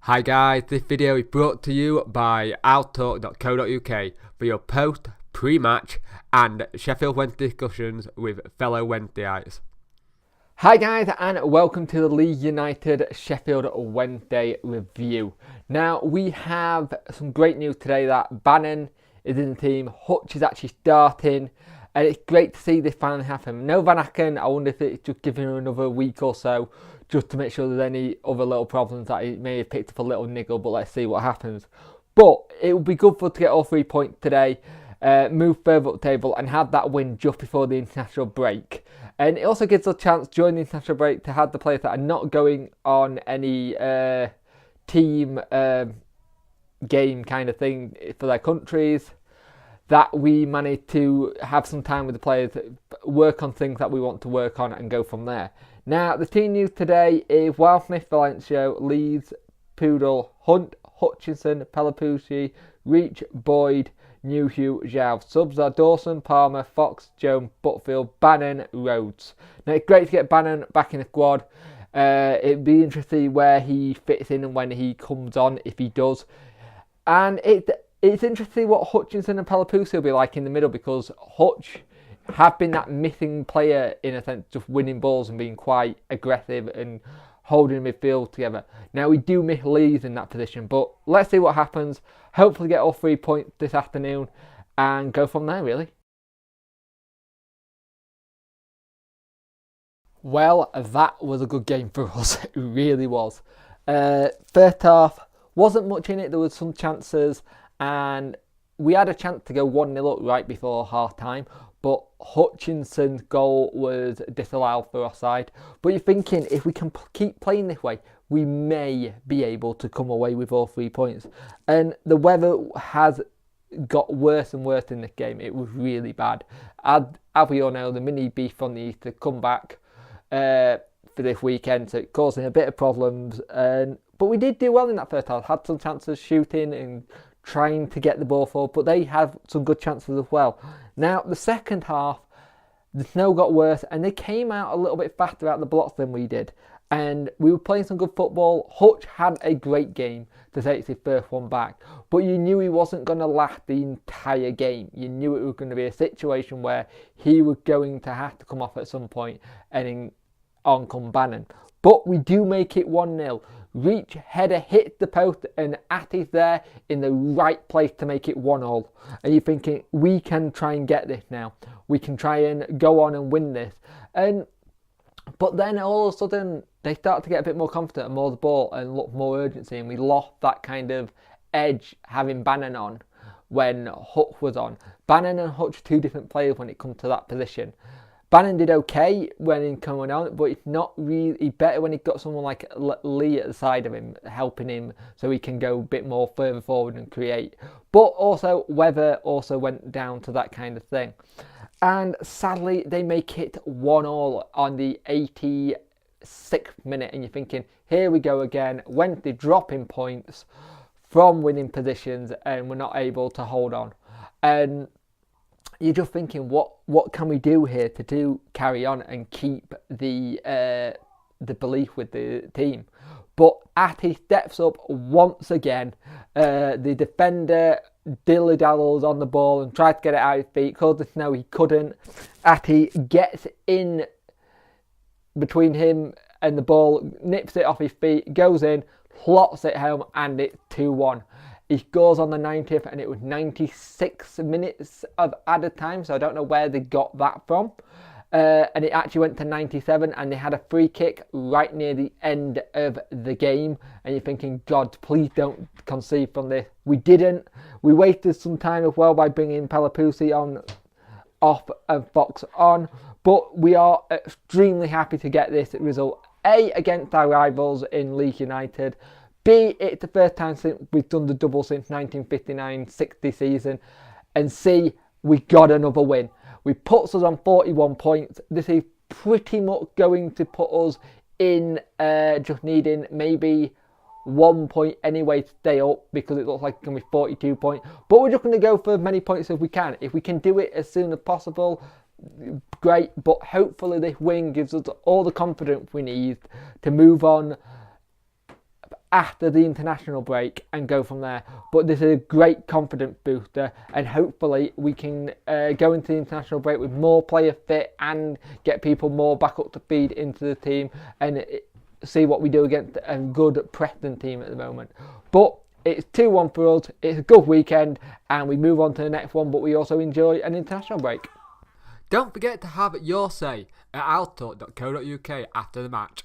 Hi guys, this video is brought to you by outtalk.co.uk for your post, pre-match and Sheffield Wednesday discussions with fellow Wednesdayites. Hi guys, and welcome to the Leeds United Sheffield Wednesday review. Now we have some great news today that Bannon is in the team, Hutch is actually starting, and it's great to see this finally happen. No Van Aken, I wonder if it's just giving him another week or so just to make sure there's any other little problems that he may have picked up a little niggle, but let's see what happens. But it would be good for us to get all 3 points today, move further up the table and have that win just before the international break. And it also gives us a chance during the international break to have the players that are not going on any team game kind of thing for their countries, that we manage to have some time with the players, work on things that we want to work on and go from there. Now, the team news today is Wildsmith, Valencio, Leeds, Poodle, Hunt, Hutchinson, Pelopoucci, Reach, Boyd, Newhugh, Zhao. Subs are Dawson, Palmer, Fox, Jones, Butfield, Bannon, Rhodes. Now, it's great to get Bannon back in the squad. It'd be interesting where he fits in and when he comes on, if he does. And it's interesting what Hutchinson and Pelopoucci will be like in the middle, because Hutch have been that missing player in a sense, just winning balls and being quite aggressive and holding midfield together. Now we do miss Leeds in that position, but let's see what happens. Hopefully get all 3 points this afternoon and go from there really. Well, that was a good game for us. It really was. First half, wasn't much in it. There was some chances and we had a chance to go 1-0 up right before half time, but Hutchinson's goal was disallowed for offside. But you're thinking, if we can keep playing this way, we may be able to come away with all 3 points. And the weather has got worse and worse in this game. It was really bad. As we all know, the mini beef on the Easter come back for this weekend, so it's causing a bit of problems. But we did do well in that first half. Had some chances shooting and trying to get the ball forward, but they have some good chances as well. Now, the second half, the snow got worse and they came out a little bit faster out the blocks than we did. And we were playing some good football. Hutch had a great game to take his first one back, but you knew he wasn't going to last the entire game. You knew it was going to be a situation where he was going to have to come off at some point and on come Bannon. But we do make it 1-0. Reach header hits the post and Atty's there in the right place to make it 1-1. And you're thinking, we can try and get this now. We can try and go on and win this. But then all of a sudden, they start to get a bit more confident and more the ball and look more urgency. And we lost that kind of edge having Bannon on when Hutch was on. Bannon and Hutch are two different players when it comes to that position. Bannon did okay when he coming on, but it's not really better when he got someone like Lee at the side of him, helping him so he can go a bit more further forward and create. But also, weather also went down to that kind of thing. And sadly, they make it 1-1 on the 86th minute. And you're thinking, here we go again. Wednesday dropping points from winning positions and we're not able to hold on. And you're just thinking, what can we do here to carry on and keep the belief with the team? But Atty steps up once again. The defender dilly-dallies on the ball and tried to get it out of his feet. Called the snow, he couldn't. Atty gets in between him and the ball, nips it off his feet, goes in, slots it home, and it's 2-1. He scores on the 90th and it was 96 minutes of added time, so I don't know where they got that from. And it actually went to 97 and they had a free kick right near the end of the game. And you're thinking, God, please don't concede from this. We didn't. We wasted some time as well by bringing Pelopoucci off and Fox on. But we are extremely happy to get this result. A, against our rivals in Leeds United. B, it's the first time since we've done the double since 1959-60 season. And C, we got another win. We puts us on 41 points. This is pretty much going to put us in just needing maybe 1 point anyway to stay up, because it looks like it's going to be 42 points. But we're just going to go for as many points as we can. If we can do it as soon as possible, great. But hopefully this win gives us all the confidence we need to move on after the international break and go from there. But this is a great confidence booster, and hopefully we can go into the international break with more player fit and get people more back up to speed into the team and see what we do against a good Preston team at the moment. But it's 2-1 for us. It's a good weekend and we move on to the next one, but we also enjoy an international break. Don't forget to have your say at altalk.co.uk after the match.